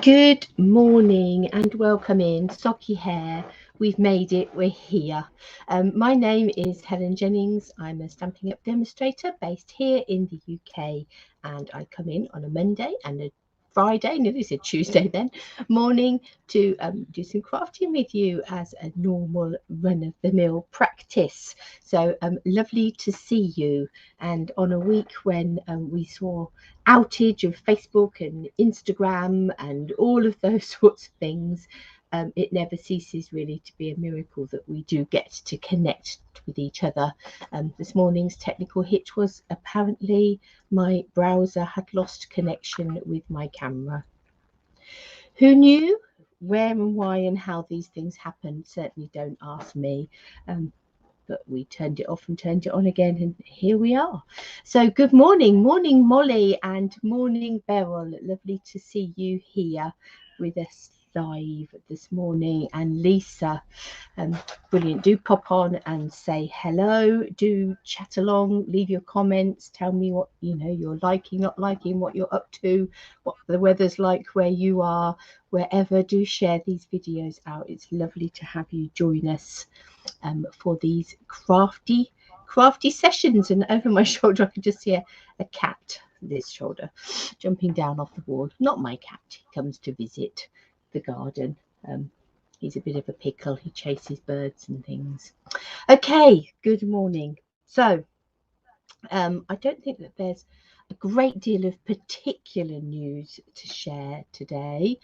Good morning and welcome in. Socky hair, we've made it, we're here. My name is Helen Jennings. I'm a Stampin' Up demonstrator based here in the UK, and I come in on a Monday and a Friday, nearly said Tuesday then, morning to do some crafting with you as a normal run-of-the-mill practice. So lovely to see you, and on a week when we saw outage of Facebook and Instagram and all of those sorts of things, it never ceases really to be a miracle that we do get to connect with each other. This morning's technical hitch was apparently my browser had lost connection with my camera. Who knew? Where and why and how these things happen, certainly don't ask me. But we turned it off and turned it on again, and here we are. So good morning, Molly, and morning Beryl. Lovely to see you here with us live this morning. And Lisa, brilliant. Do pop on and say hello. Do chat along, leave your comments, tell me what you're liking, not liking, what you're up to, what the weather's like where you are, wherever. Do share these videos out. It's lovely to have you join us for these crafty sessions. And over my shoulder I can just see a cat, this shoulder, jumping down off the wall. Not my cat, he comes to visit the garden. He's a bit of a pickle, he chases birds and things. Okay, good morning. So I don't think that there's a great deal of particular news to share today.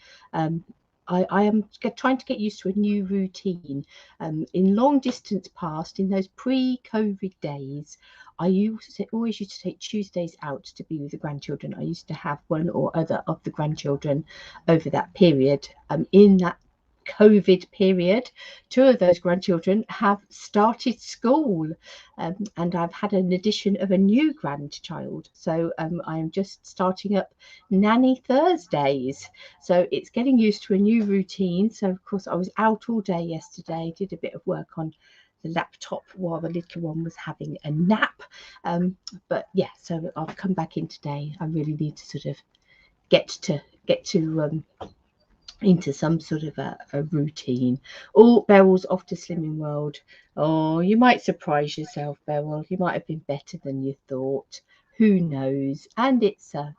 I am trying to get used to a new routine. In long distance past, in those pre-COVID days, I always used to take Tuesdays out to be with the grandchildren. I used to have one or other of the grandchildren over that period. In that COVID period, two of those grandchildren have started school, and I've had an addition of a new grandchild, so I'm just starting up nanny Thursdays, so it's getting used to a new routine. So of course I was out all day yesterday, did a bit of work on the laptop while the little one was having a nap, but yeah, so I'll come back in today. I really need to sort of get to into some sort of a routine. Oh, Beryl's off to Slimming World. Oh, you might surprise yourself, Beryl. You might have been better than you thought. Who knows? And it's a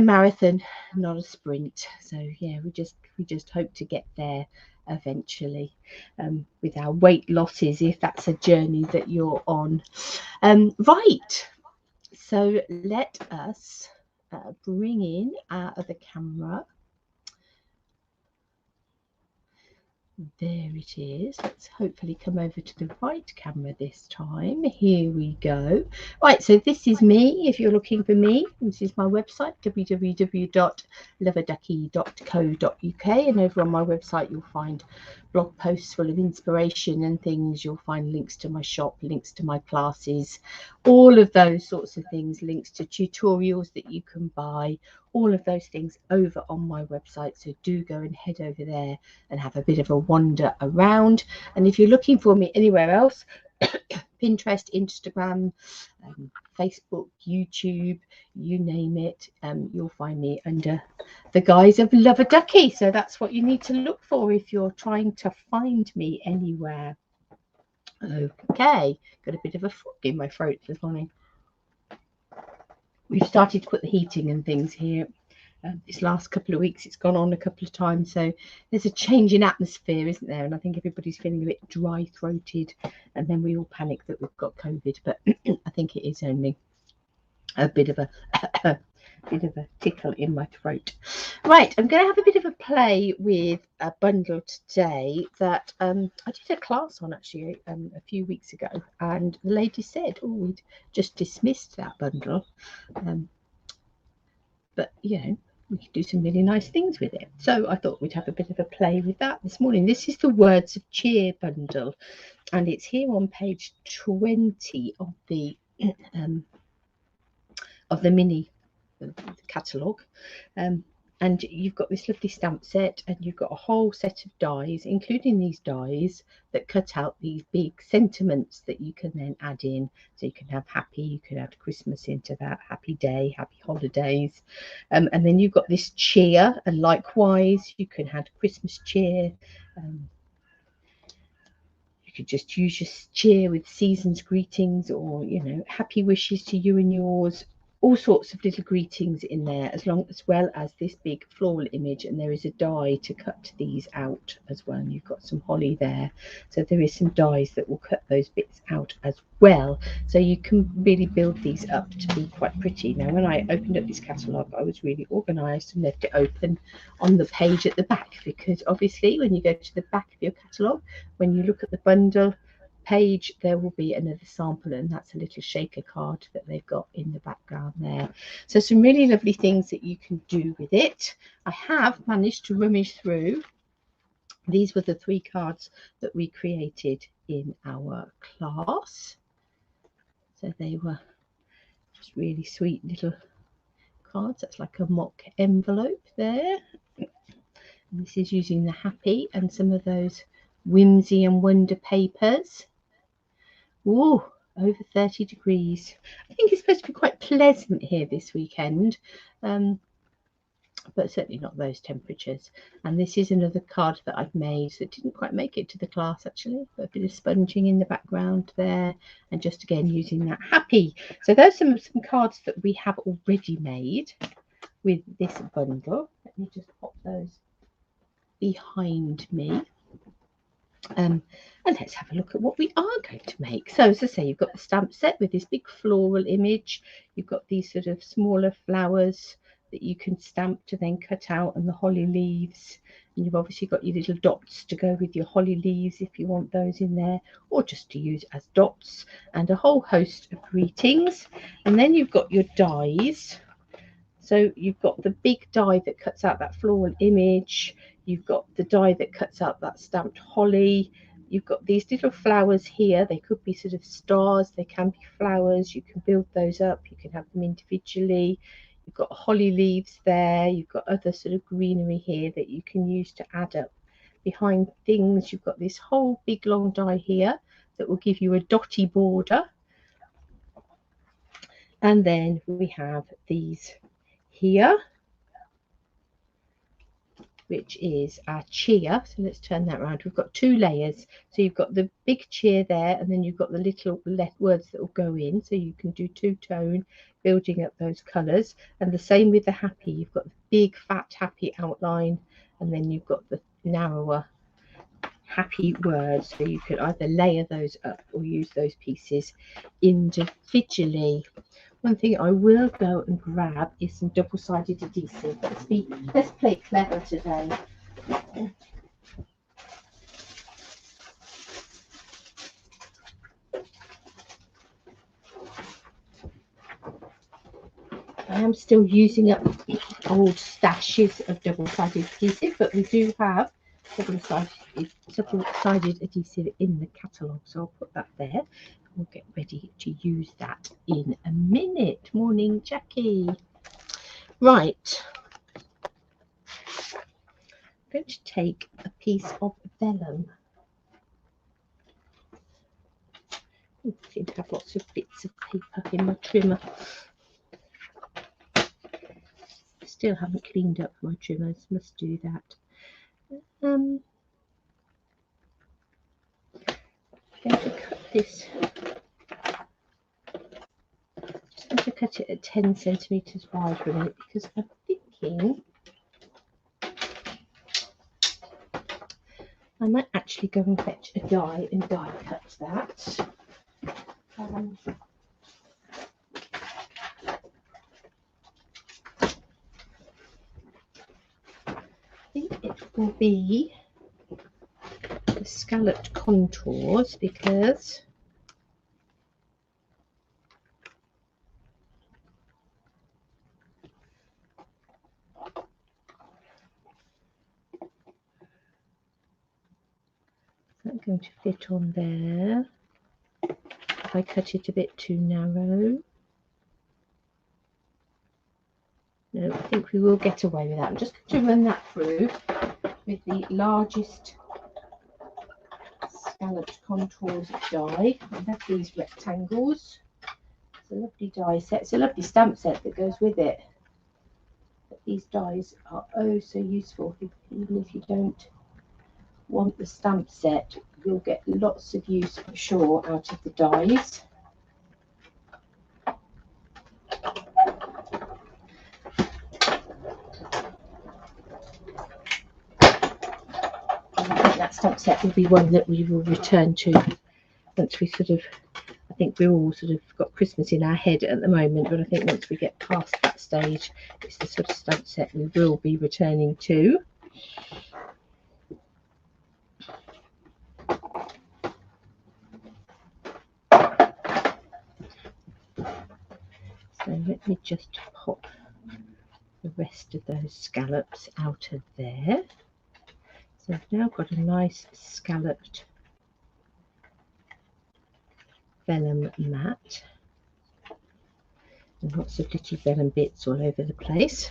marathon, not a sprint. So yeah, we just hope to get there eventually, with our weight losses, if that's a journey that you're on. Right. So let us bring in our other camera. There it is. Let's hopefully come over to the right camera this time. Here we go. Right, so this is me. If you're looking for me, this is my website, www.love-a-duckie.co.uk, and over on my website you'll find blog posts full of inspiration and things. You'll find links to my shop, links to my classes, all of those sorts of things, links to tutorials that you can buy, all of those things over on my website. So do go and head over there and have a bit of a wander around. And if you're looking for me anywhere else, Pinterest, Instagram, Facebook, YouTube, you name it, you'll find me under the guise of Love-a-Duckie. So that's what you need to look for if you're trying to find me anywhere. Okay, got a bit of a frog in my throat this morning. We've started to put the heating and things here. This last couple of weeks it's gone on a couple of times, so there's a change in atmosphere, isn't there? And I think everybody's feeling a bit dry throated, and then we all panic that we've got COVID, but I think it is only a bit of a tickle in my throat. Right, I'm going to have a bit of a play with a bundle today that I did a class on actually a few weeks ago, and the lady said, oh, we'd just dismissed that bundle, but you know, we can do some really nice things with it. So I thought we'd have a bit of a play with that this morning. This is the Words of Cheer bundle, and it's here on page 20 of the mini catalogue. And you've got this lovely stamp set, and you've got a whole set of dies, including these dies that cut out these big sentiments that you can then add in. So you can have happy, you can add Christmas into that, happy day, happy holidays. And then you've got this cheer, and likewise you can add Christmas cheer. You could just use your cheer with season's greetings, or happy wishes to you and yours. All sorts of little greetings in there, as well as this big floral image. And there is a die to cut these out as well. And you've got some holly there, so there is some dies that will cut those bits out as well. So you can really build these up to be quite pretty. Now, when I opened up this catalogue, I was really organised and left it open on the page at the back, because obviously when you go to the back of your catalogue, when you look at the bundle page, there will be another sample, and that's a little shaker card that they've got in the background there. So some really lovely things that you can do with it. I have managed to rummage through. These were the 3 cards that we created in our class, so they were just really sweet little cards. That's like a mock envelope there. And this is using the happy and some of those whimsy and wonder papers. Ooh, over 30 degrees. I think it's supposed to be quite pleasant here this weekend, but certainly not those temperatures. And this is another card that I've made that didn't quite make it to the class, actually. Got a bit of sponging in the background there, and just again using that happy. So there's some cards that we have already made with this bundle. Let me just pop those behind me. And let's have a look at what we are going to make. So as I say, you've got the stamp set with this big floral image. You've got these sort of smaller flowers that you can stamp to then cut out, and the holly leaves. And you've obviously got your little dots to go with your holly leaves if you want those in there, or just to use as dots, and a whole host of greetings. And then you've got your dies. So you've got the big die that cuts out that floral image. You've got the die that cuts out that stamped holly. You've got these little flowers here. They could be sort of stars. They can be flowers. You can build those up. You can have them individually. You've got holly leaves there. You've got other sort of greenery here that you can use to add up behind things. You've got this whole big long die here that will give you a dotty border. And then we have these here, which is our cheer. So let's turn that around. We've got 2 layers. So you've got the big cheer there, and then you've got the little words that will go in. So you can do 2-tone, building up those colours. And the same with the happy. You've got the big fat happy outline, and then you've got the narrower happy words. So you can either layer those up or use those pieces individually. One thing I will go and grab is some double-sided adhesive. Let's play clever today. I am still using up old stashes of double-sided adhesive, but we do have double-sided adhesive in the catalogue, so I'll put that there. We'll get ready to use that in a minute. Morning, Jackie. Right. I'm going to take a piece of vellum. I seem to have lots of bits of paper in my trimmer. Still haven't cleaned up my trimmers, must do that. I'm going to cut this. Just going to cut it at 10 centimetres wide for a minute, because I'm thinking I might actually go and fetch a die and die cut that. I think it will be the scalloped contours, because that's going to fit on there. If I cut it a bit too narrow. No, think we will get away with that. I'm just going to run that through with the largest scalloped contours die. I have these rectangles. It's a lovely die set. It's a lovely stamp set that goes with it. But these dies are oh so useful. Even if you don't want the stamp set, you'll get lots of use for sure out of the dies. That stamp set will be one that we will return to once we sort of, I think we're all sort of got Christmas in our head at the moment, but I think once we get past that stage, it's the sort of stamp set we will be returning to. So let me just pop the rest of those scallops out of there. So I've now got a nice scalloped vellum mat and lots of little vellum bits all over the place.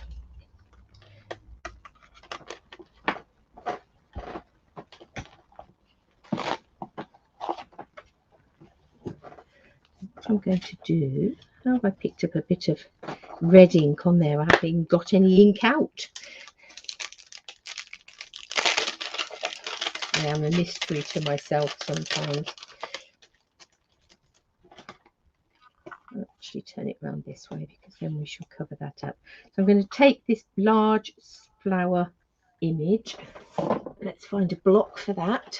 What I'm going to do, now I picked up a bit of red ink on there, I haven't even got any ink out. I am a mystery to myself sometimes. I'll actually turn it around this way because then we shall cover that up. So I'm going to take this large flower image. Let's find a block for that.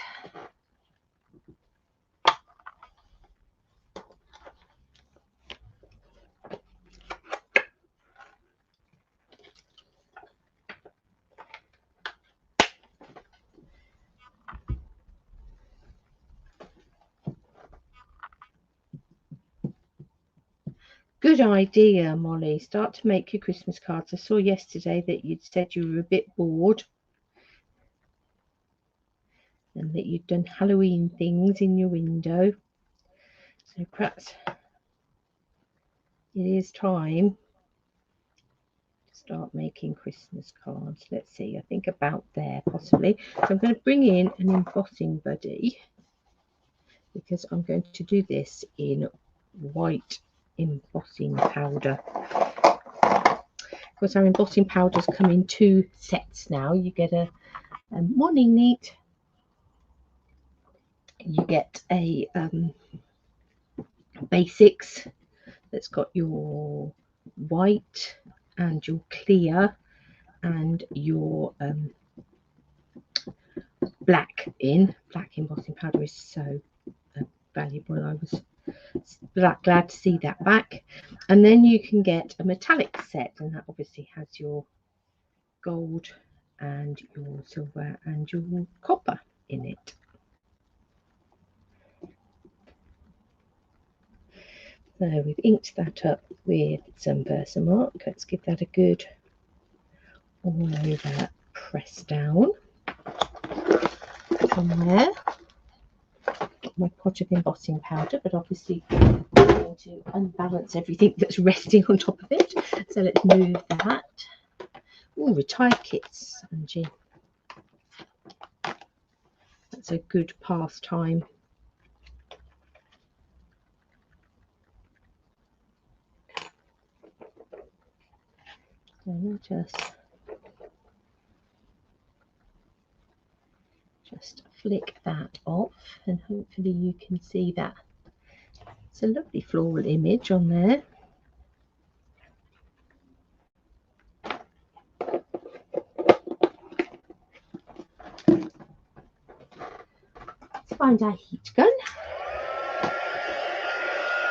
Good idea, Molly. Start to make your Christmas cards. I saw yesterday that you'd said you were a bit bored and that you'd done Halloween things in your window. So perhaps it is time to start making Christmas cards. Let's see, I think about there possibly. So I'm going to bring in an embossing buddy because I'm going to do this in white embossing powder. Of course, our embossing powders come in two sets now. You get a morning neat. You get a basics that's got your white and your clear and your black in. Black embossing powder is so valuable. I was glad to see that back. And then you can get a metallic set, and that obviously has your gold and your silver and your copper in it. So we've inked that up with some Versamark. Let's give that a good all over press down. From there, got my pot of embossing powder, but obviously I'm going to unbalance everything that's resting on top of it. So let's move that. Oh, retired kits, Angie. That's a good pastime. So just flick that off, and hopefully you can see that. It's a lovely floral image on there. Let's find our heat gun.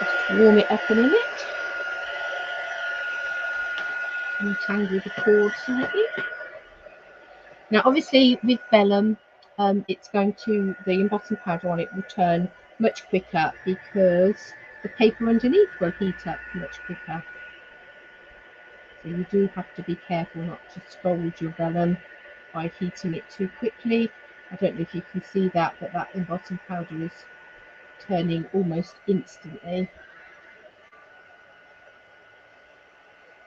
Just warm it up a minute. Untangle the cord slightly. Now, obviously, with vellum, it's going to, the embossing powder on it will turn much quicker because the paper underneath will heat up much quicker. So you do have to be careful not to scald your vellum by heating it too quickly. I don't know if you can see that, but that embossing powder is turning almost instantly.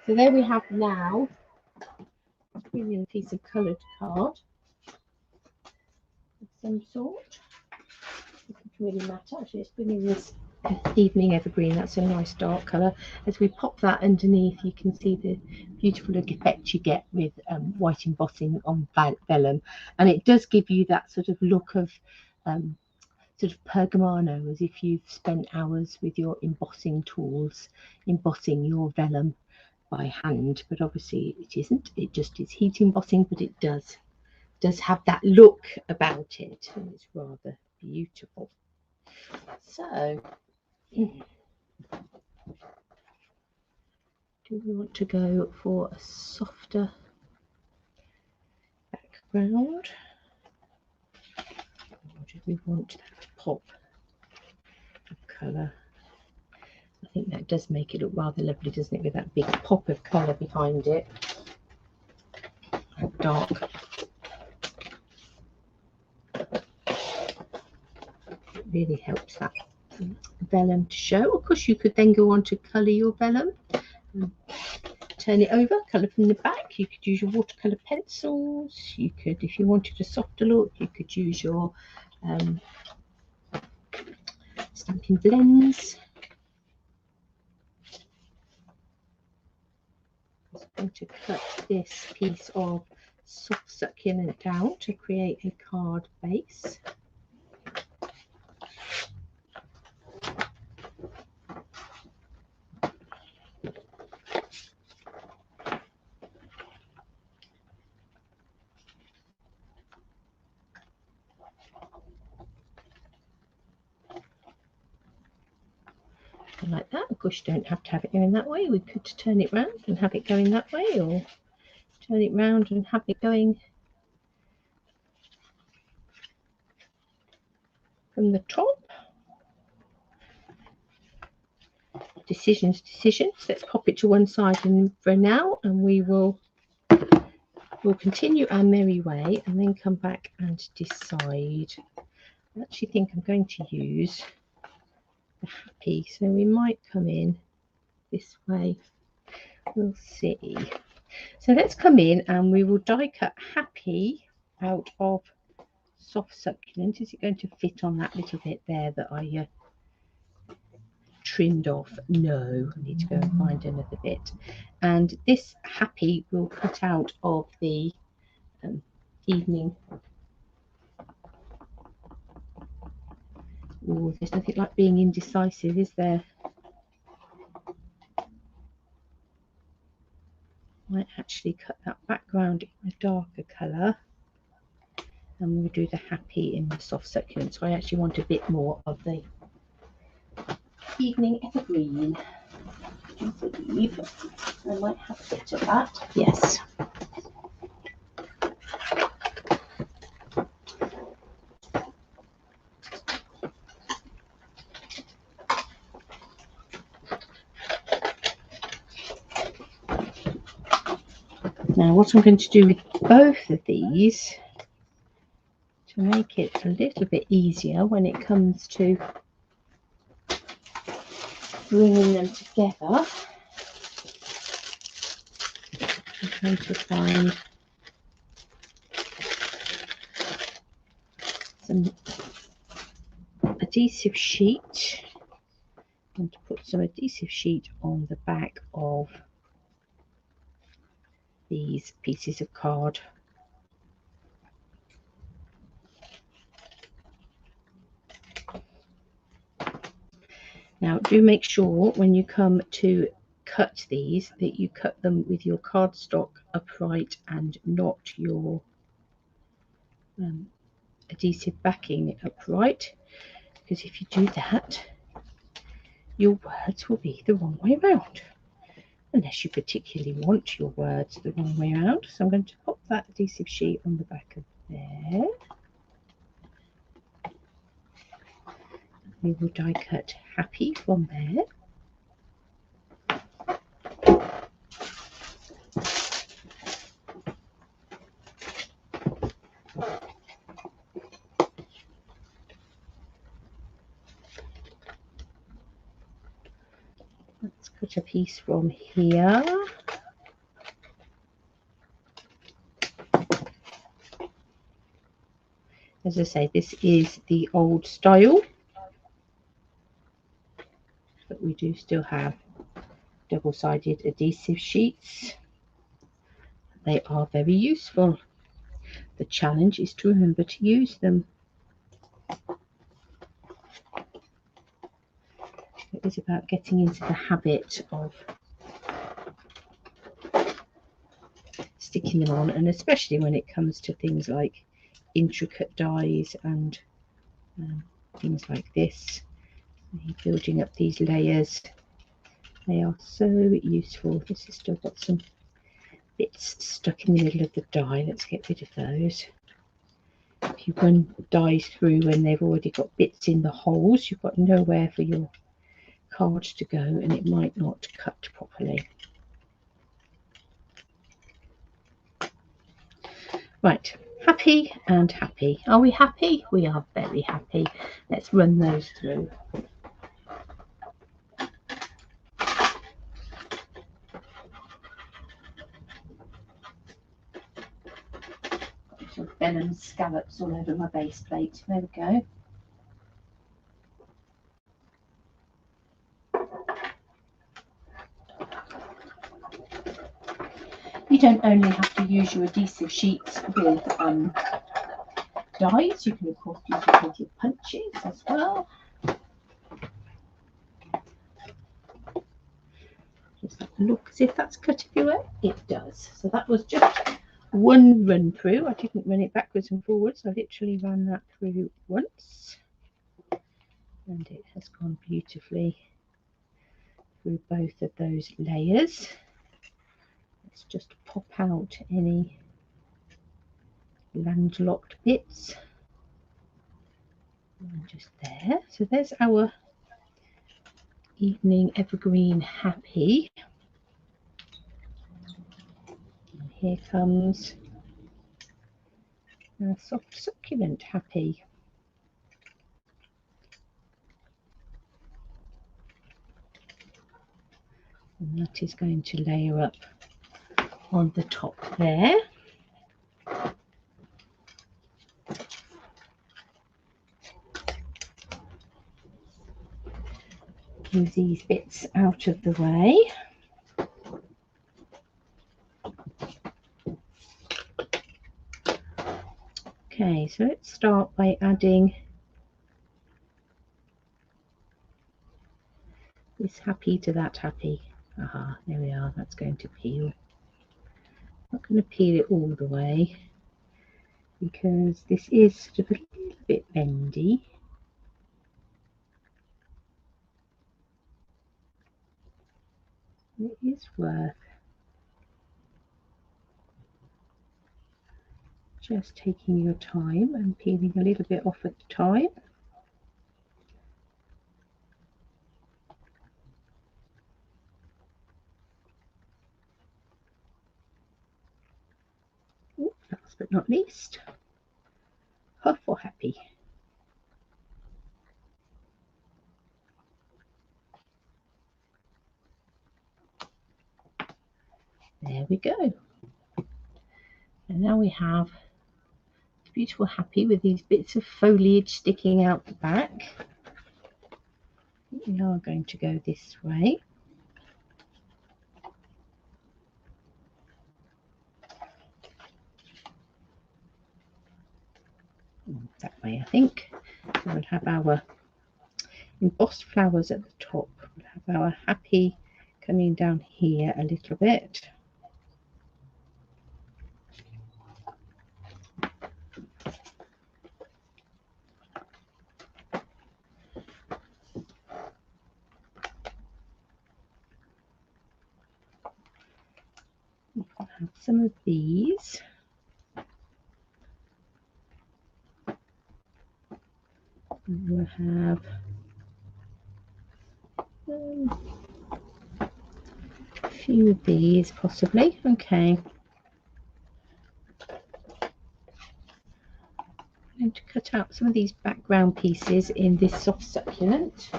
So there we have now bring in a piece of coloured card of some sort. It doesn't really matter. Actually, let's bring in this evening evergreen. That's a nice dark colour. As we pop that underneath, you can see the beautiful effect you get with white embossing on vellum, and it does give you that sort of look of sort of pergamano, as if you've spent hours with your embossing tools embossing your vellum by hand. But obviously it isn't, it just is heat embossing, but it does have that look about it, and it's rather beautiful. So do we want to go for a softer background, or do we want that pop of colour? I think that does make it look rather lovely, doesn't it, with that big pop of colour behind it. Dark. It really helps that vellum to show. Of course, you could then go on to colour your vellum. Turn it over, colour from the back. You could use your watercolour pencils. You could, if you wanted a softer look, you could use your stamping blends. I'm going to cut this piece of soft succulent down to create a card base. Like that. Of course, you don't have to have it going that way. We could turn it round and have it going that way, or turn it round and have it going from the top. Decisions. Let's pop it to one side for now, and we'll continue our merry way and then come back and decide. I actually think I'm going to use the happy, so we might come in this way. We'll see. So let's come in and we will die cut happy out of soft succulent. Is it going to fit on that little bit there that I trimmed off? No, I need to go and find another bit. And this happy will cut out of the evening. Oh, there's nothing like being indecisive, is there? Might actually cut that background in a darker colour, and we'll do the happy in the soft succulent. So I actually want a bit more of the evening evergreen. I believe I might have a bit of that. Yes. Now what I'm going to do with both of these to make it a little bit easier when it comes to bringing them together, I'm going to find some adhesive sheet and to put some adhesive sheet on the back of these pieces of card. Now do make sure when you come to cut these that you cut them with your cardstock upright and not your adhesive backing upright, because if you do that your words will be the wrong way around, unless you particularly want your words the wrong way around. So I'm going to pop that adhesive sheet on the back of there. We will die cut happy from there. Let's cut a piece from here. As I say, this is the old style, but we do still have double-sided adhesive sheets. They are very useful. The challenge is to remember to use them. It is about getting into the habit of sticking them on, and especially when it comes to things like intricate dies and things like this, building up these layers. They are so useful. This has still got some bits stuck in the middle of the die. Let's get rid of those. If you run dies through when they've already got bits in the holes, you've got nowhere for your card to go, and it might not cut properly. Right, happy and happy. Are we happy? We are very happy. Let's run those through. Some venom scallops all over my base plate. There we go. You don't only have to use your adhesive sheets with dies, you can of course use it with your punches as well. Just look as if that's cut everywhere. It does. So that was just one run through. I didn't run it backwards and forwards. I literally ran that through once, and it has gone beautifully through both of those layers. Let's just pop out any landlocked bits. And just there. So there's our evening evergreen happy. And here comes a soft succulent happy. And that is going to layer up on the top there. Move these bits out of the way. Okay, so let's start by adding this happy to that happy. Aha, there we are. That's going to peel. I'm not going to peel it all the way because this is sort of a little bit bendy. It is worth just taking your time and peeling a little bit off at a time. Last but not least, huff or happy. There we go. And now we have a beautiful happy with these bits of foliage sticking out the back. We are going to go this way. That way, I think. So we'll have our embossed flowers at the top. We'll have our happy coming down here a little bit. We'll have some of these. And we'll have a few of these possibly. Okay. I'm going to cut out some of these background pieces in this soft succulent.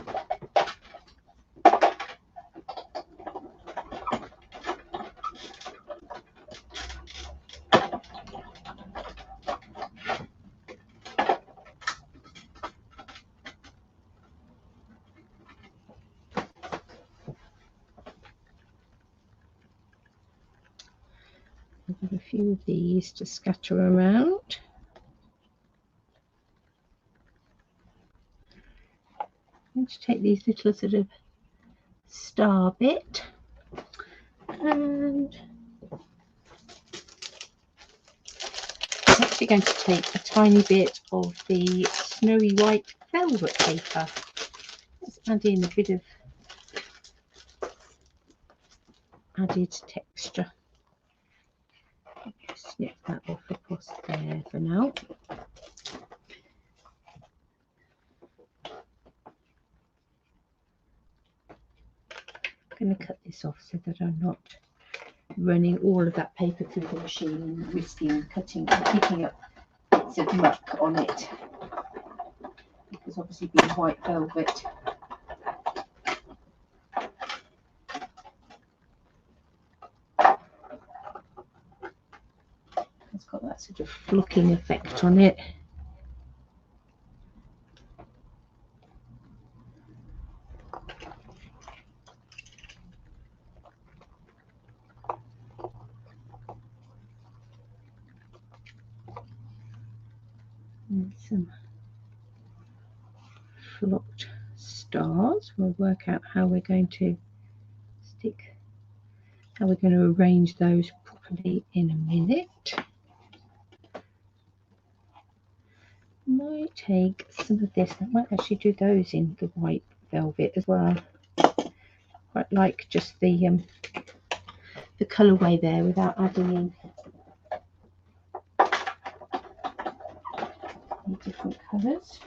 Have a few of these to scatter around. I'm going to take these little sort of star bit and I'm actually going to take a tiny bit of the snowy white velvet paper. Let's add in a bit of added texture. Snip that off across there for now. I'm going to cut this off so that I'm not running all of that paper through the machine and risking cutting and picking up bits of muck on it, because obviously being white velvet, it's got that sort of flocking effect on it. And some flocked stars. We'll work out how we're going to arrange those properly in a minute. I might take some of this. I might actually do those in the white velvet as well. Quite like just the colourway there without adding in any different colours.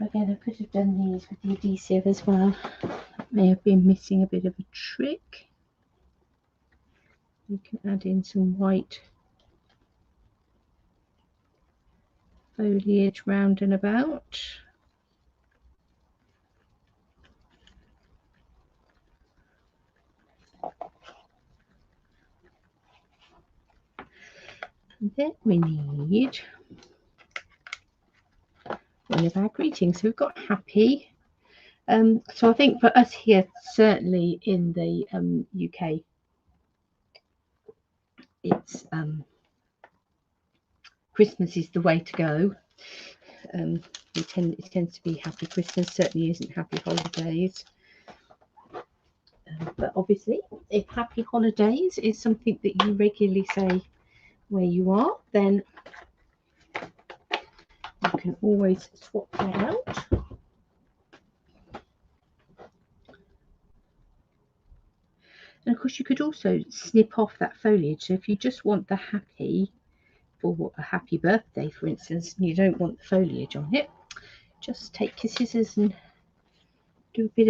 Again, I could have done these with the adhesive as well. That may have been missing a bit of a trick. You can add in some white foliage round and about. And then we need one of our greetings. So we've got happy. So I think for us here, certainly in the UK, it's Christmas is the way to go. It tends to be Happy Christmas. Certainly isn't Happy Holidays. But obviously, if Happy Holidays is something that you regularly say where you are, then you can always swap that out. And of course, you could also snip off that foliage. So if you just want the happy for a happy birthday, for instance, and you don't want the foliage on it, just take your scissors and do a bit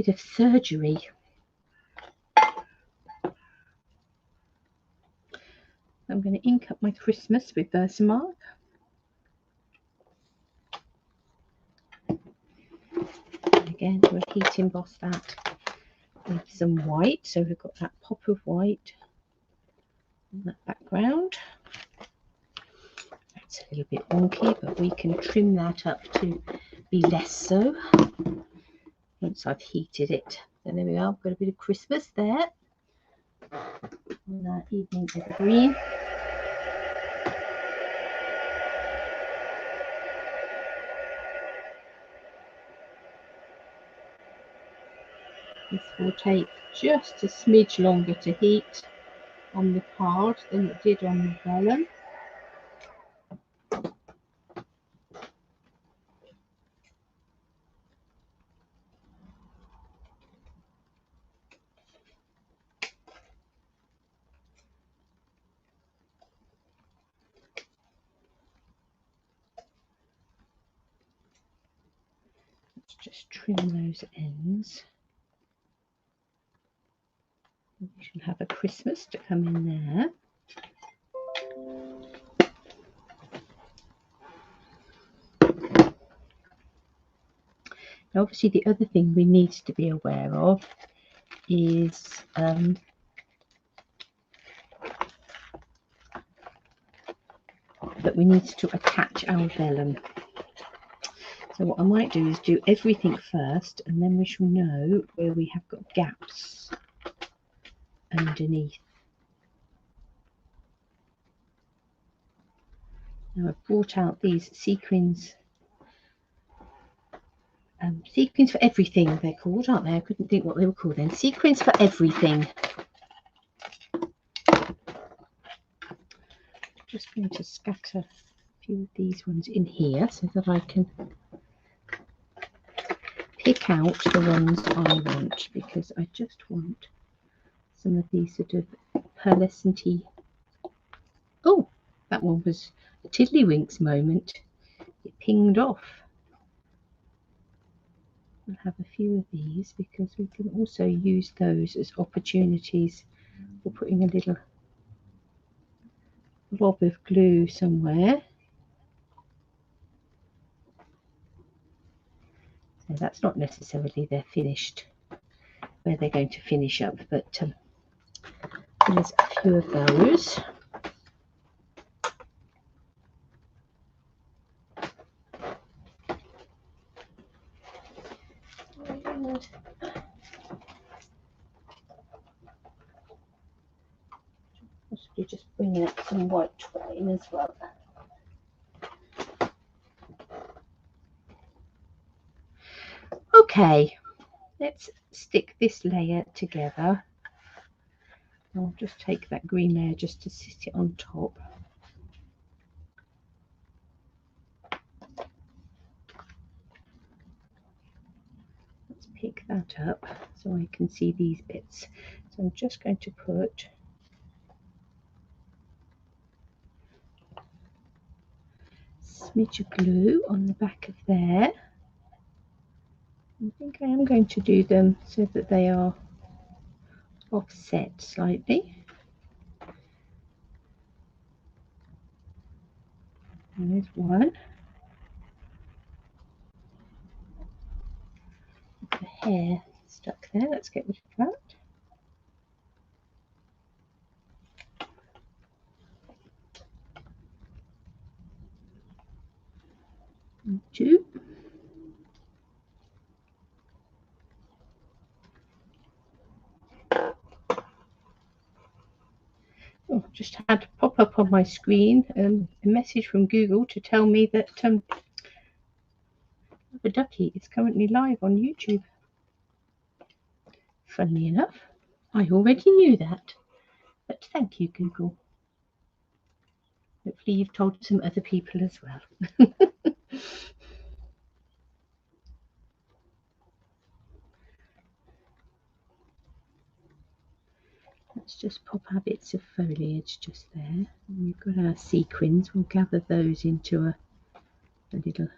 of surgery. I'm going to ink up my Christmas with Versamark. And again, we'll heat emboss that with some white. So we've got that pop of white on that background. That's a little bit wonky, but we can trim that up to be less so once I've heated it. So there we are, I've got a bit of Christmas there on that evening evergreen. This will take just a smidge longer to heat on the card than it did on the vellum. Let's just trim those ends. We should have a Christmas to come in there. Now, obviously, the other thing we need to be aware of is that we need to attach our vellum. So what I might do is do everything first, and then we shall know where we have got gaps underneath. Now I've brought out these sequins. Sequins for everything they're called, aren't they? I couldn't think what they were called then. Sequins for everything. Just going to scatter a few of these ones in here so that I can pick out the ones I want, because I just want some of these sort of pearlescent-y. Oh, that one was a tiddlywinks moment. It pinged off. I'll have a few of these because we can also use those as opportunities for putting a little blob of glue somewhere. So that's not necessarily their finished, where they're going to finish up, but there's a few of those. And possibly just bringing up some white twine as well. Okay, let's stick this layer together. I'll just take that green layer just to sit it on top. Let's pick that up so I can see these bits. So I'm just going to put a smidge of glue on the back of there. I think I am going to do them so that they are offset slightly. And there's one. The hair stuck there. Let's get rid of that. And two. Oh, just had to pop up on my screen a message from Google to tell me that Love-a-Duckie is currently live on YouTube. Funnily enough, I already knew that, but thank you, Google. Hopefully you've told some other people as well. Let's just pop our bits of foliage just there. And we've got our sequins. We'll gather those into a little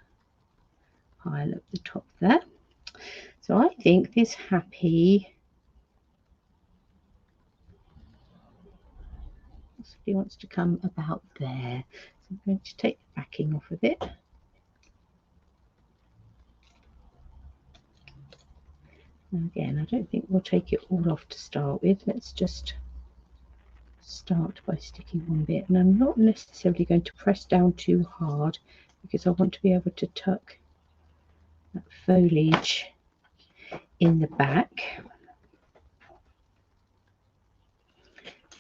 pile at the top there. So I think this happy possibly wants to come about there. So I'm going to take the backing off of it. Now again, I don't think we'll take it all off to start with. Let's just start by sticking one bit, and I'm not necessarily going to press down too hard because I want to be able to tuck that foliage in the back.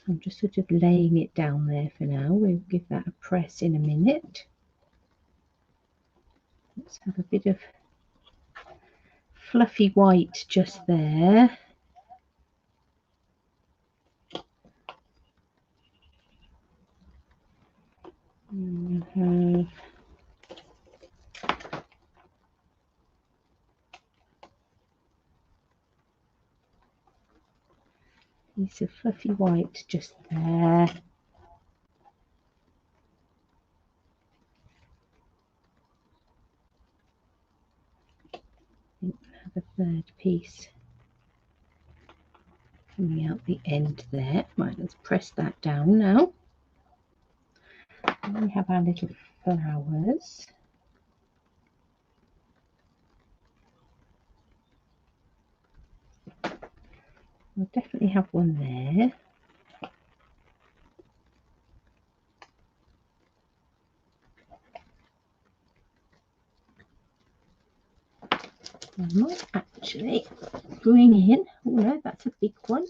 I'm just sort of laying it down there for now. We'll give that a press in a minute. Let's have a bit of fluffy white just there. And we'll have a piece of fluffy white just there. Have a third piece coming out the end there. Right, let's press that down now. And we have our little flowers. We'll definitely have one there. I might actually bring in, oh no, that's a big one.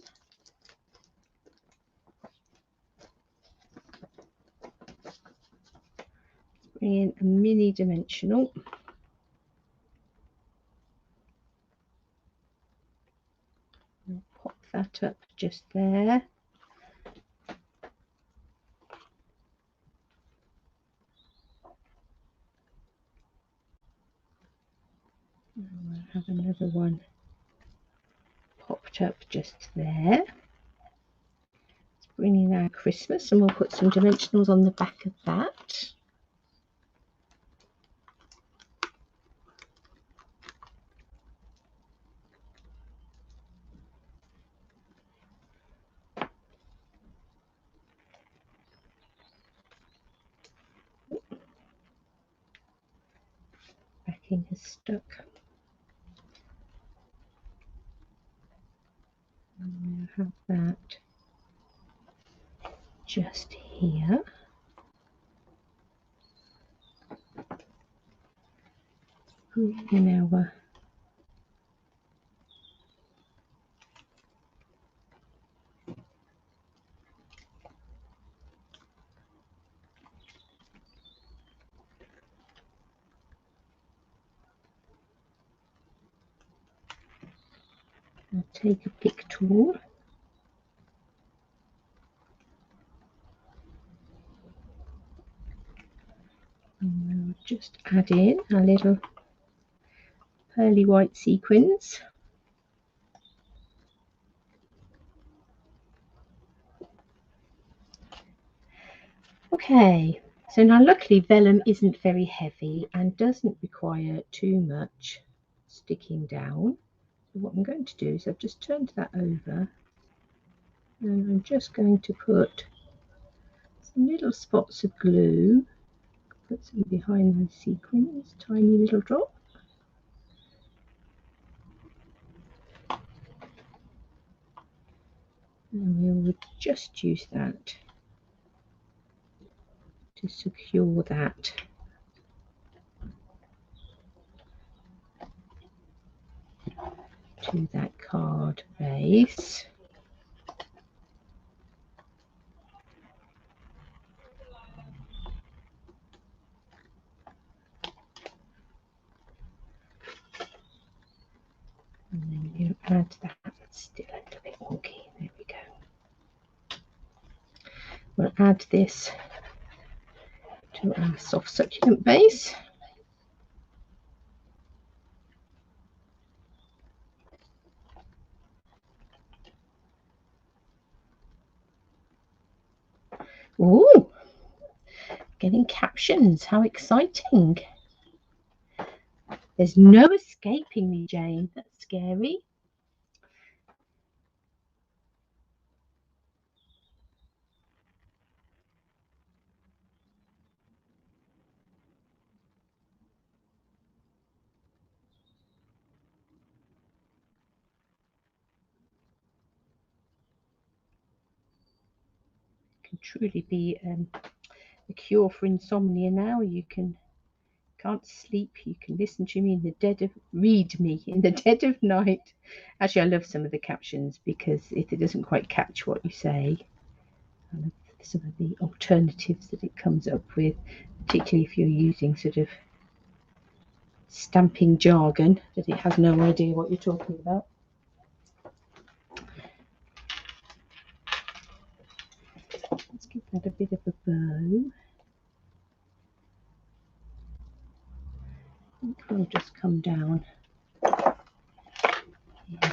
Bring in a mini dimensional. I'll pop that up just there. And we'll have another one popped up just there. Let's bring in our Christmas and we'll put some dimensionals on the back of that. Backing has stuck. And we'll have that just here. Bring in our I'll take a pick tool and we'll just add in a little pearly white sequins. Okay, so now luckily vellum isn't very heavy and doesn't require too much sticking down. So what I'm going to do is I've just turned that over and I'm just going to put some little spots of glue, put some behind those sequins, tiny little drop. And we will just use that to secure that. To that card base. And then you add that. It's still a little bit wonky. There we go. We'll add this to our soft succulent base. Ooh, getting captions. How exciting. There's no escaping me, Jane. That's scary. It can truly be a cure for insomnia now. You can't sleep, you can listen to me in the dead of read me in the dead of night. Actually, I love some of the captions because if it doesn't quite catch what you say, I love some of the alternatives that it comes up with, particularly if you're using sort of stamping jargon that it has no idea what you're talking about. Let's give that a bit of a bow. I think we'll just come down. Yeah.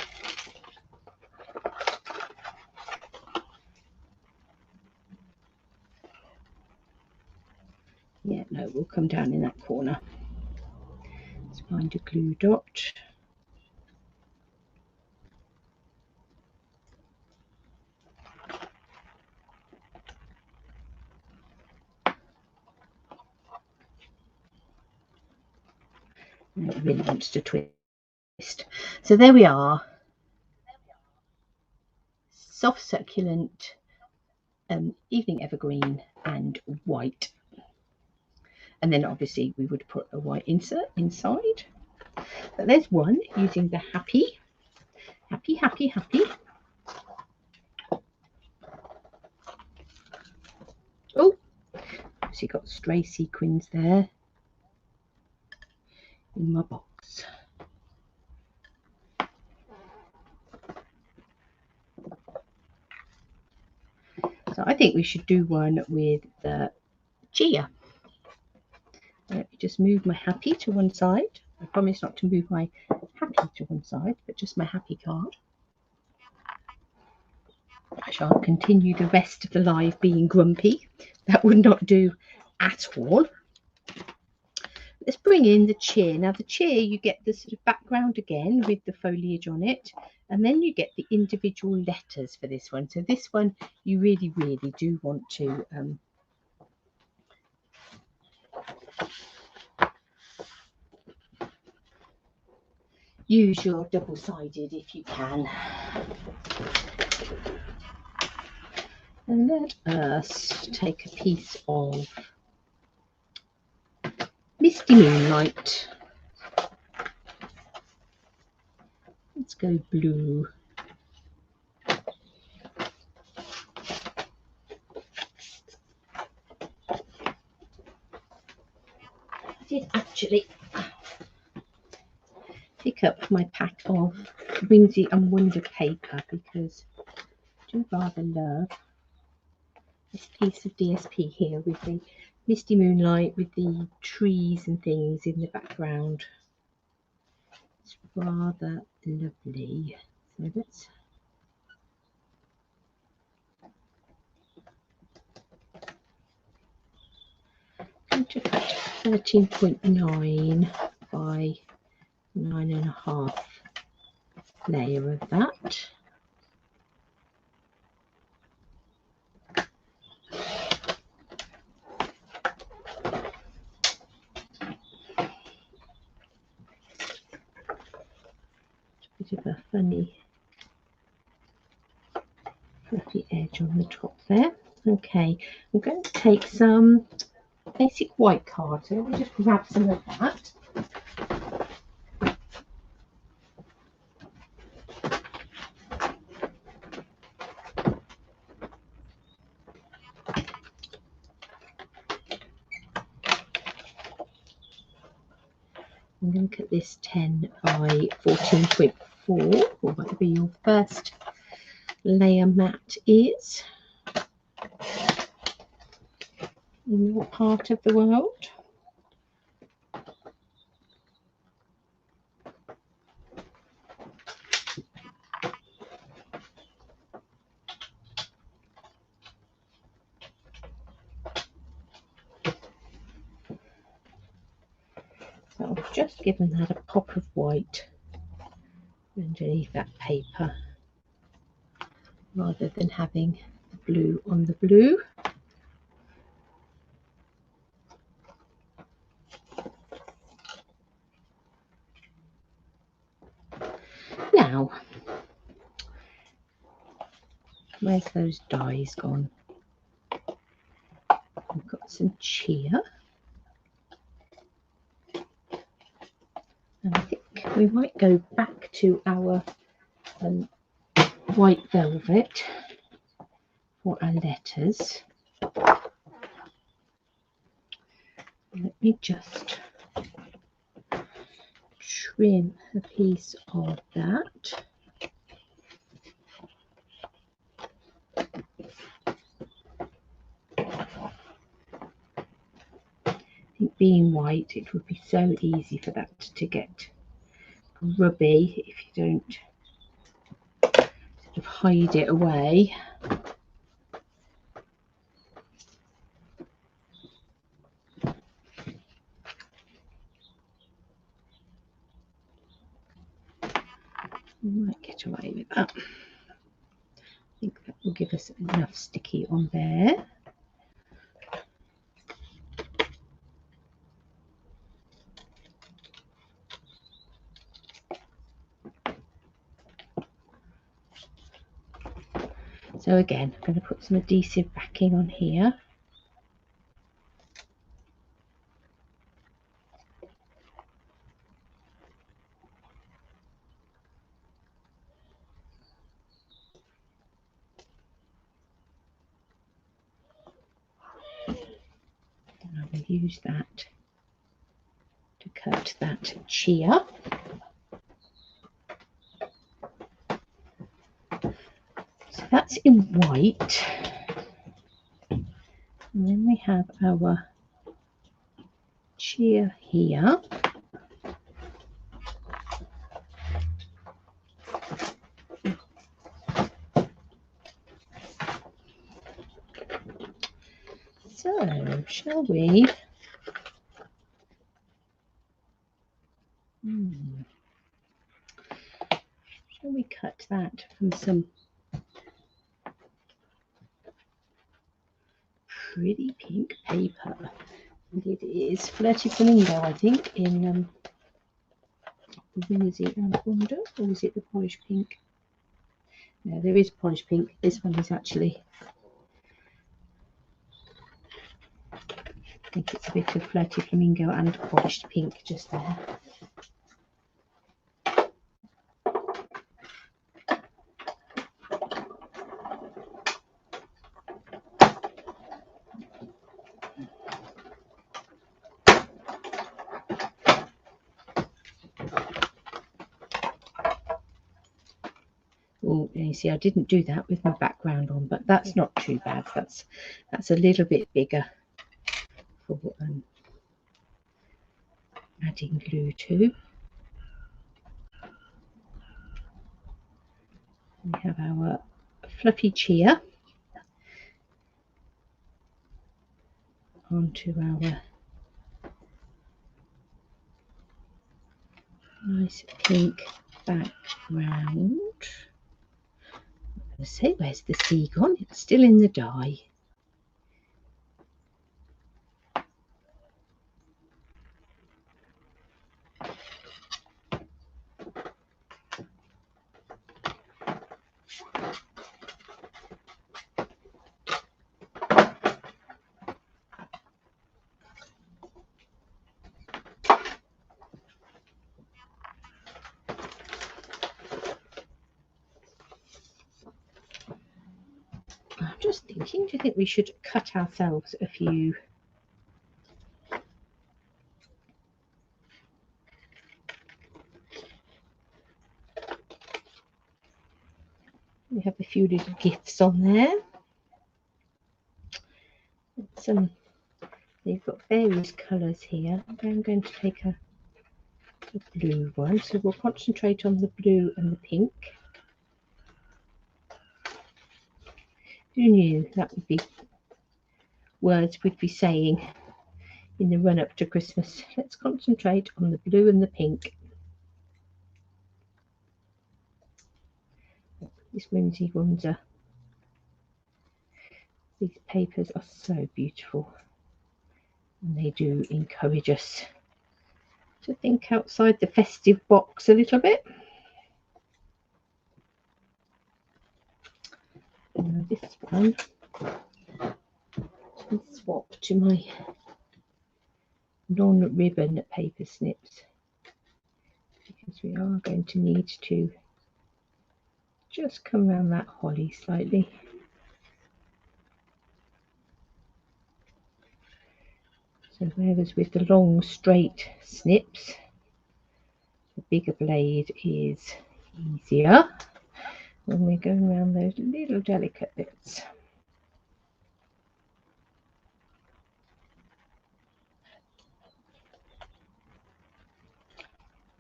Yeah, no, we'll come down in that corner. Let's find a glue dot. And it really wants to twist. So there we are. Soft succulent, evening evergreen and white. And then obviously we would put a white insert inside. But there's one using the happy. Oh, she got stray sequins there in my box. So I think we should do one with the chia. Let me just move my happy to one side. I promise not to move my happy to one side, but just my happy card. I shan't continue the rest of the live being grumpy. That would not do at all. Let's bring in the cheer. Now the cheer, you get the sort of background again with the foliage on it, and then you get the individual letters for this one. So this one you really do want to use your double-sided if you can. And let us take a piece of Misty Moonlight. Let's go blue. I did actually pick up my pack of Whimsy and Wonder paper because I do rather love this piece of DSP here with the Misty Moonlight with the trees and things in the background. It's rather lovely. So let's going to cut 13.9 by 9.5 layer of that. Bit of a funny fluffy edge on the top there. Okay, I'm going to take some basic white card. So let me just grab some of that. I'm going to cut this 10 by 14.4, or whatever your first layer mat is in your part of the world. So I've just given that a pop of white underneath that paper rather than having the blue on the blue. Now, where's those dies gone? I've got some chia. And I think we might go back to our white velvet for our letters. Let me just trim a piece of that. I think being white, it would be so easy for that to get grubby if you don't sort of hide it away. We might get away with that. I think that will give us enough sticky on there. So again, I'm going to put some adhesive backing on here. use that to cut that chia. So that's in white. And then we have our chia here. So, shall we? Shall we cut that from some pretty pink paper? And it is Flirty Flamingo, I think, in is it Wonder, or is it the Polish Pink? No, there is Polish Pink. This one is actually, I think it's a bit of Flirty Flamingo and Polished Pink just there. Oh, you see, I didn't do that with my background on, but that's not too bad. That's a little bit bigger for adding glue to. We have our fluffy chia onto our nice pink background. I say, where's the sea gone? It's still in the dye. I'm just thinking, do you think we should cut ourselves a few? We have a few little gifts on there. They've got various colours here. I'm going to take a blue one, so we'll concentrate on the blue and the pink. Who knew that would be words we'd be saying in the run up to Christmas? Let's concentrate on the blue and the pink. These whimsy ones are, these papers are so beautiful, and they do encourage us to think outside the festive box a little bit. This one, I'll swap to my non-ribbon paper snips, because we are going to need to just come around that holly slightly. So whereas with the long straight snips, the bigger blade is easier when we're going around those little delicate bits.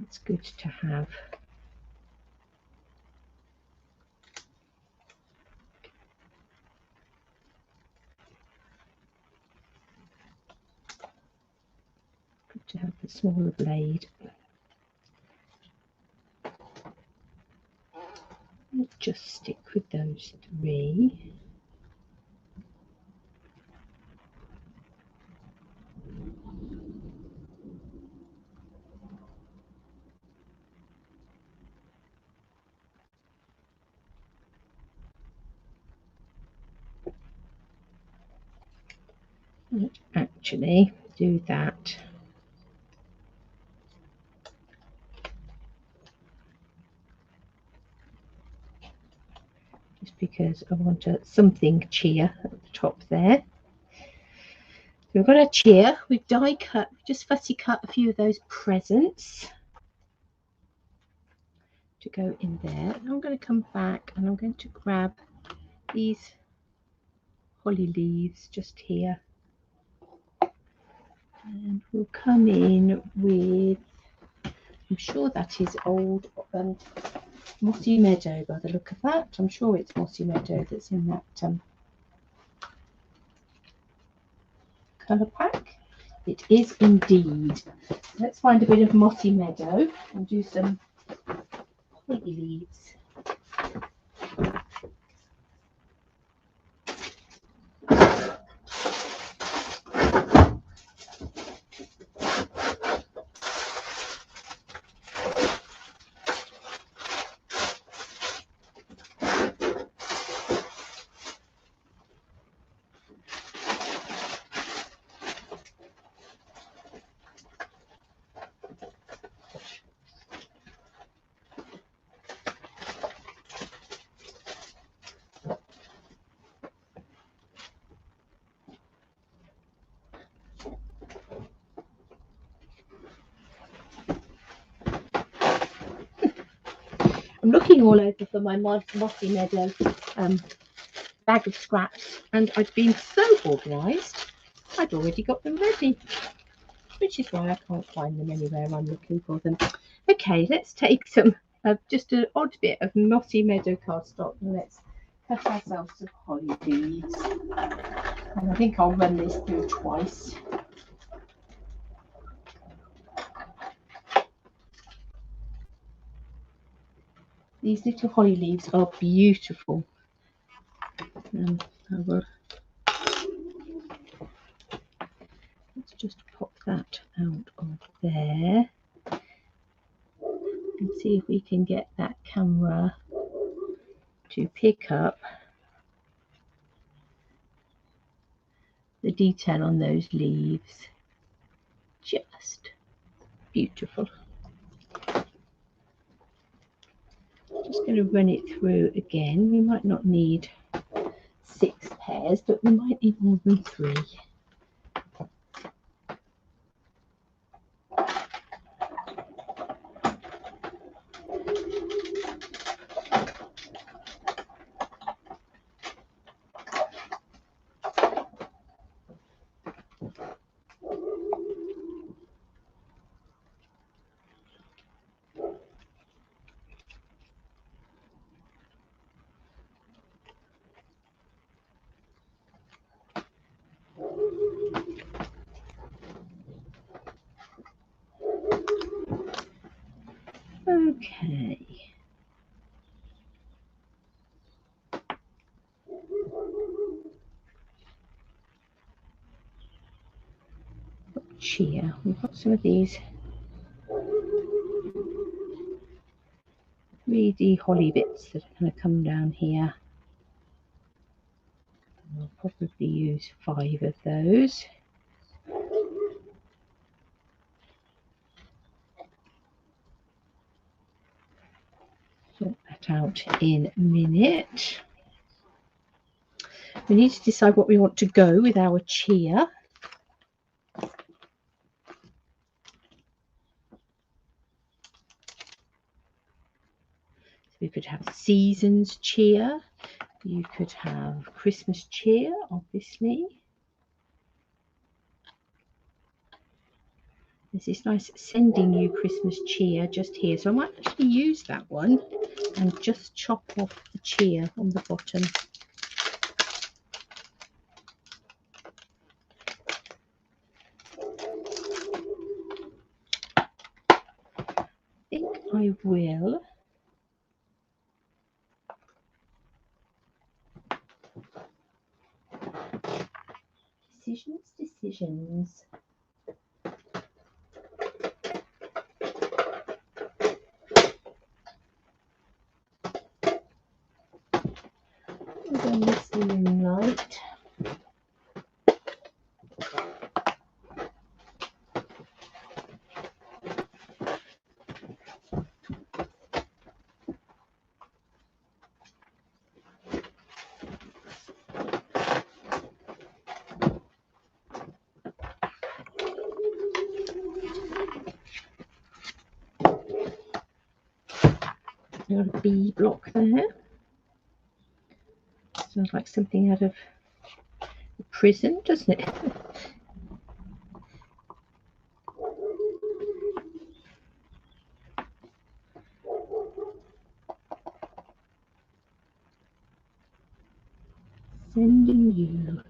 It's good to have the smaller blade. Let's just stick with those three. Let's actually do that. Just because I want something chia at the top there. We've got our cheer. We've die cut, just fussy cut a few of those presents to go in there. And I'm going to come back and I'm going to grab these holly leaves just here. And we'll come in with, I'm sure that is old Mossy Meadow by the look of that. I'm sure it's Mossy Meadow that's in that colour pack. It is indeed. Let's find a bit of Mossy Meadow and do some holly leaves. I'm looking all over for my Mossy Meadow bag of scraps, and I'd been so organised I'd already got them ready, which is why I can't find them anywhere I'm looking for them. Okay, let's take some just an odd bit of Mossy Meadow cardstock and let's cut ourselves some holly leaves. And I think I'll run this through twice. These little holly leaves are beautiful. Let's just pop that out of there and see if we can get that camera to pick up the detail on those leaves. Just beautiful. Just going to run it through again. We might not need 6 pairs, but we might need more than 3. Okay. Cheer. We've got some of these 3D holly bits that are going to come down here. I'll probably use 5 of those. Sort that out in a minute. We need to decide what we want to go with our cheer. We could have seasons cheer. You could have Christmas cheer, obviously. There's this nice sending you Christmas cheer just here. So I might actually use that one and just chop off the cheer on the bottom. I think I will. Decisions. We're missing light. Got a B block there. Sounds like something out of a prison, doesn't it? Sending you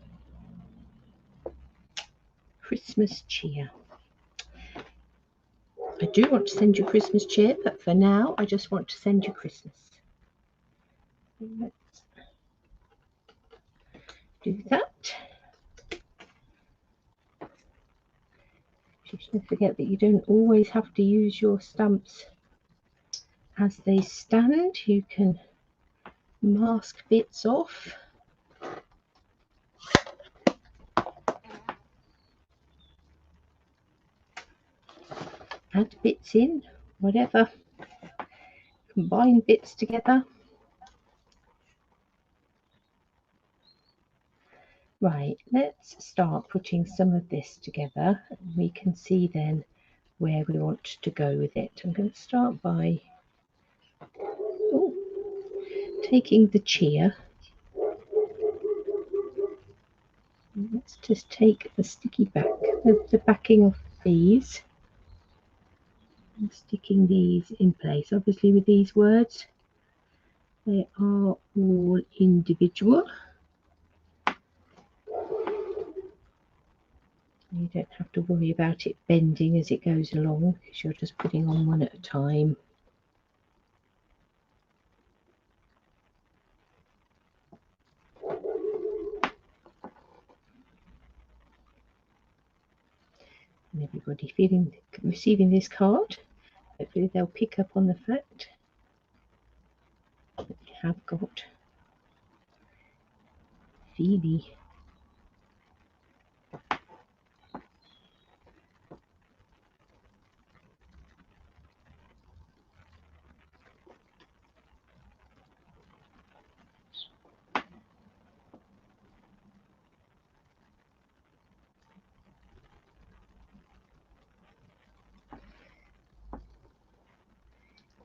Christmas cheer. I do want to send you Christmas cheer, but for now I just want to send you Christmas. Let's do that. Just don't forget that you don't always have to use your stamps as they stand. You can mask bits off. Add bits in, whatever. Combine bits together. Right, let's start putting some of this together. We can see then where we want to go with it. I'm going to start by taking the cheer. Let's just take the sticky back, the backing of these, and sticking these in place. Obviously with these words, they are all individual. You don't have to worry about it bending as it goes along, because you're just putting on one at a time. And everybody receiving this card, hopefully they'll pick up on the fact that we have got Phoebe.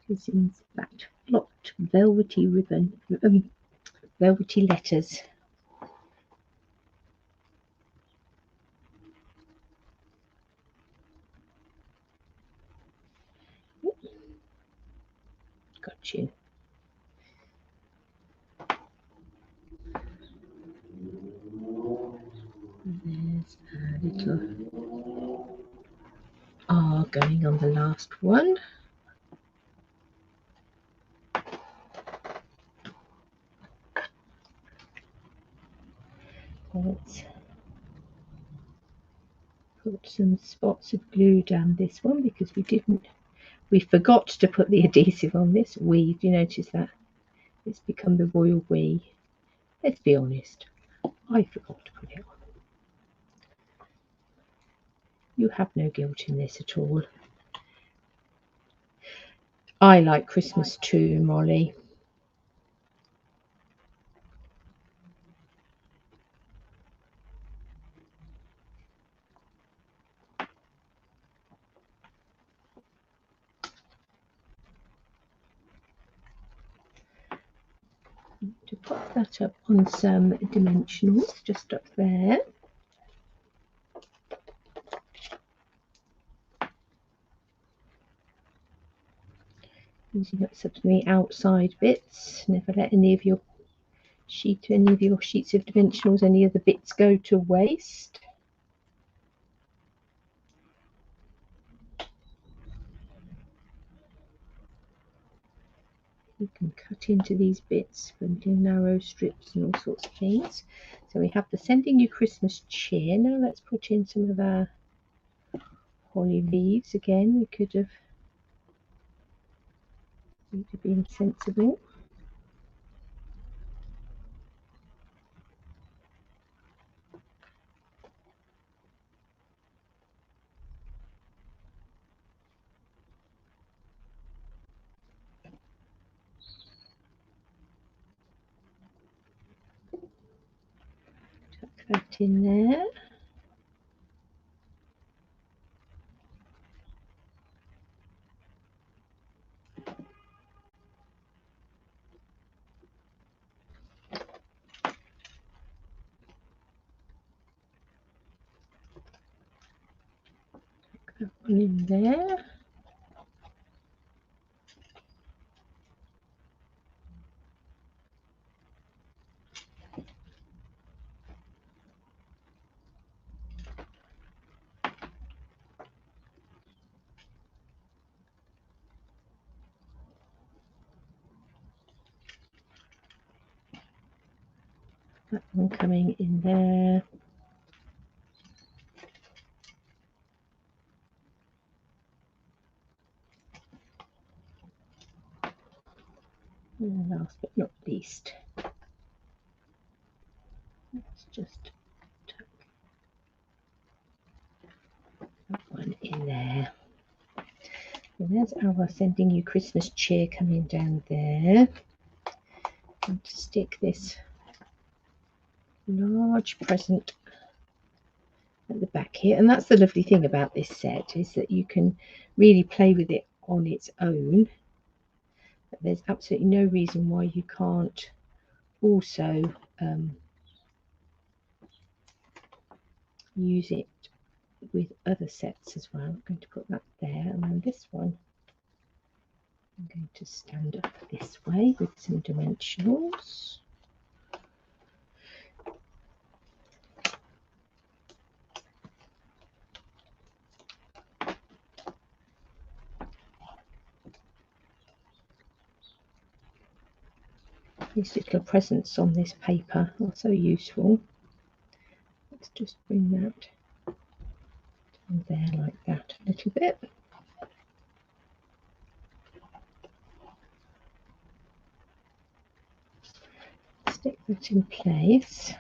This is in fact blocked velvety ribbon, velvety letters. Got you. There's a little R going on the last one. Let's put some spots of glue down this one because we forgot to put the adhesive on this. Do you notice that? It's become the royal we. Let's be honest, I forgot to put it on. You have no guilt in this at all. I like Christmas too, Molly. To put that up on some dimensionals just up there. Using up some of the outside bits. Never let any of your sheets of dimensionals, any of the bits go to waste. You can cut into these bits for little narrow strips and all sorts of things. So we have the Sending You Christmas cheer. Now let's put in some of our holly leaves again. We could have been sensible. Tuck that in there. in there. That one coming in there. And last but not least, let's just tuck that one in there. And there's our sending you Christmas cheer coming down there. And to stick this large present at the back here. And that's the lovely thing about this set, is that you can really play with it on its own. But there's absolutely no reason why you can't also use it with other sets as well. I'm going to put that there, and then this one I'm going to stand up this way with some dimensionals. These little presents on this paper are so useful. Let's just bring that down there like that a little bit. Stick that in place.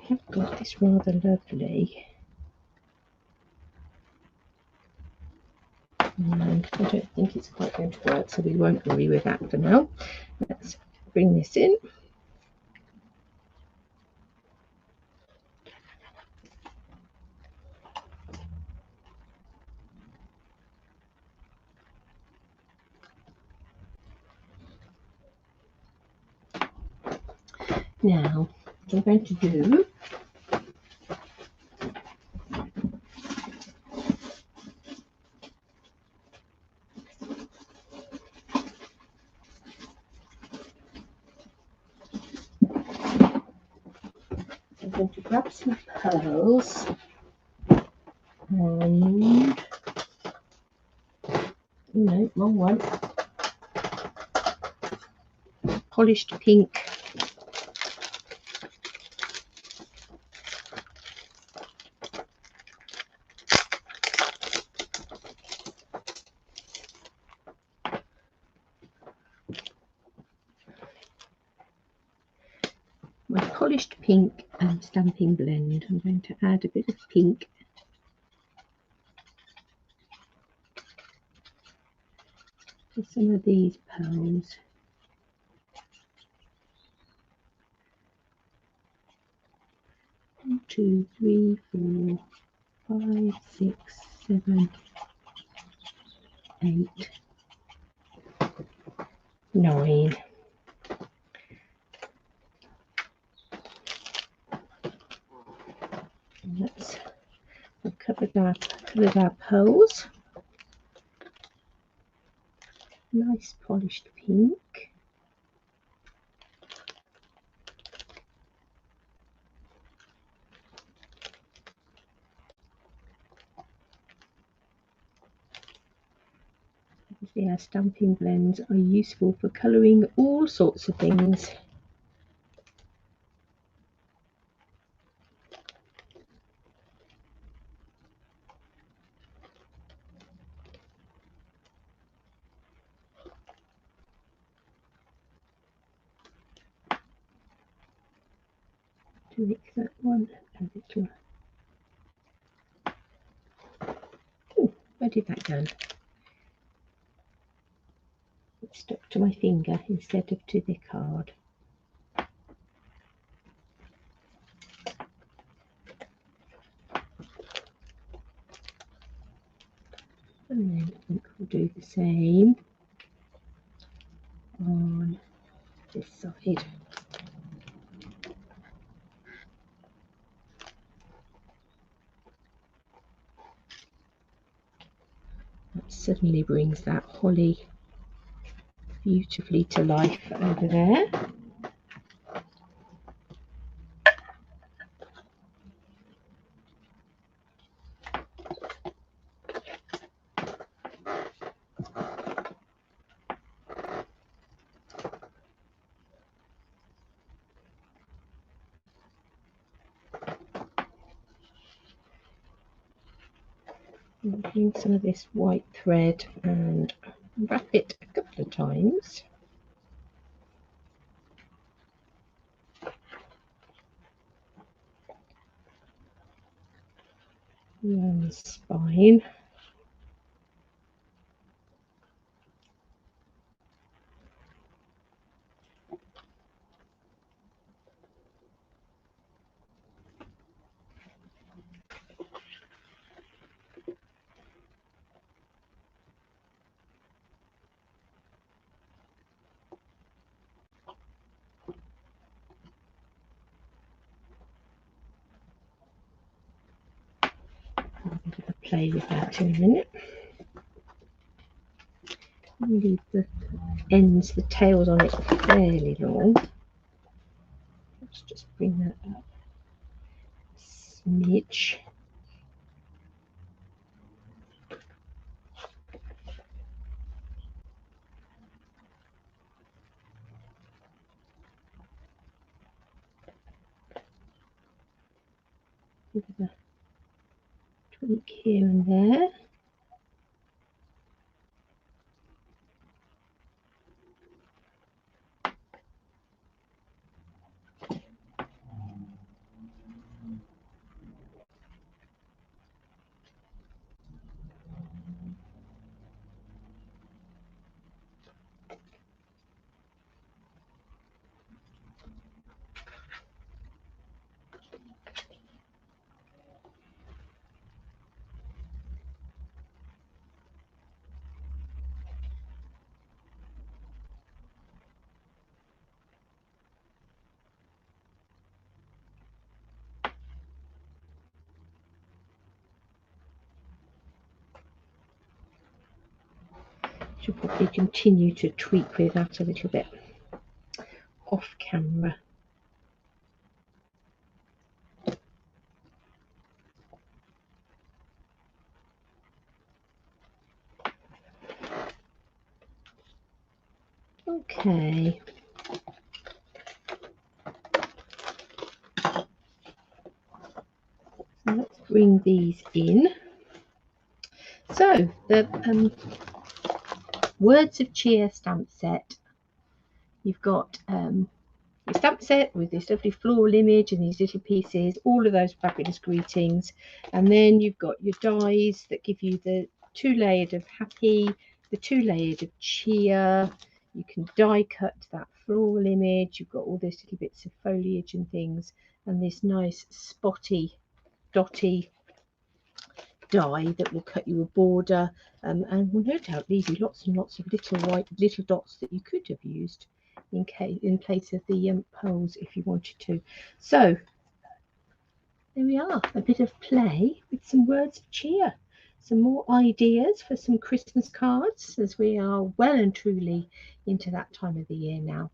I've got this rather lovely, and I don't think it's quite going to work, so we won't worry with that for now. Let's bring this in. Now, what I'm going to do I'm going to grab some pearls and, no, wrong one, polished pink. My polished pink and stamping blend. I'm going to add a bit of pink to some of these pearls. One, 2, 3, 4, 5, 6, 7, 8, 9. And that's, we've covered our pearls. Nice polished pink. Obviously our stamping blends are useful for colouring all sorts of things. To make that one a little. Oh, where did that go? It stuck to my finger instead of to the card. And then I think we'll do the same on this side. That suddenly brings that holly beautifully to life over there. Bring some of this white thread and wrap it a couple of times. Around the spine. Play with that in a minute. Leave the ends, the tails on it fairly long. Let's just bring that up a smidge. Give it a tweak here and there. Should probably continue to tweak with that a little bit off camera. Okay. So let's bring these in. So the Words of Cheer stamp set. You've got your stamp set with this lovely floral image and these little pieces, all of those fabulous greetings. And then you've got your dies that give you the 2-layered of happy, the 2-layered of cheer. You can die cut that floral image. You've got all those little bits of foliage and things, and this nice spotty, dotty die that will cut you a border, and will no doubt leave you lots and lots of little dots that you could have used in place of the pearls if you wanted to. So there we are, a bit of play with some words of cheer, some more ideas for some Christmas cards, as we are well and truly into that time of the year now.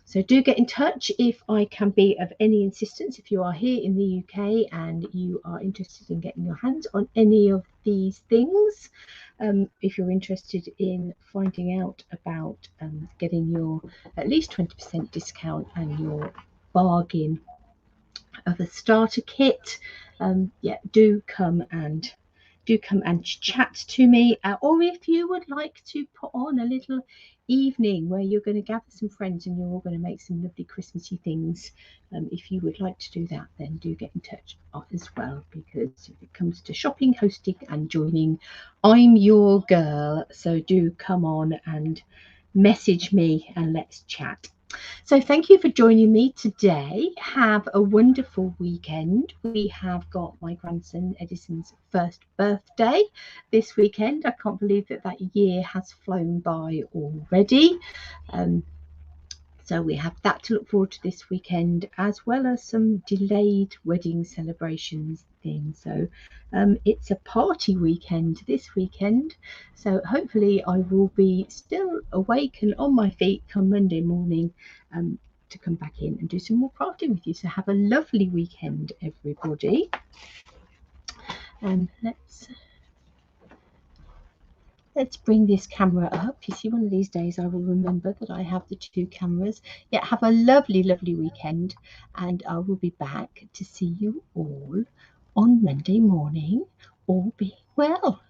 So do get in touch if I can be of any assistance. If you are here in the UK and you are interested in getting your hands on any of these things, if you're interested in finding out about getting your at least 20% discount and your bargain of a starter kit, yeah, do come and chat to me, or if you would like to put on a little evening where you're going to gather some friends and you're all going to make some lovely Christmassy things, if you would like to do that, then do get in touch as well, because if it comes to shopping, hosting and joining, I'm your girl. So do come on and message me and let's chat. So thank you for joining me today. Have a wonderful weekend. We have got my grandson Edison's first birthday this weekend. I can't believe that year has flown by already. So we have that to look forward to this weekend, as well as some delayed wedding celebrations things. So it's a party weekend this weekend. So hopefully I will be still awake and on my feet come Monday morning to come back in and do some more crafting with you. So have a lovely weekend, everybody. Let's bring this camera up. You see, one of these days I will remember that I have the two cameras. Yeah, have a lovely, lovely weekend, and I will be back to see you all on Monday morning, all being well.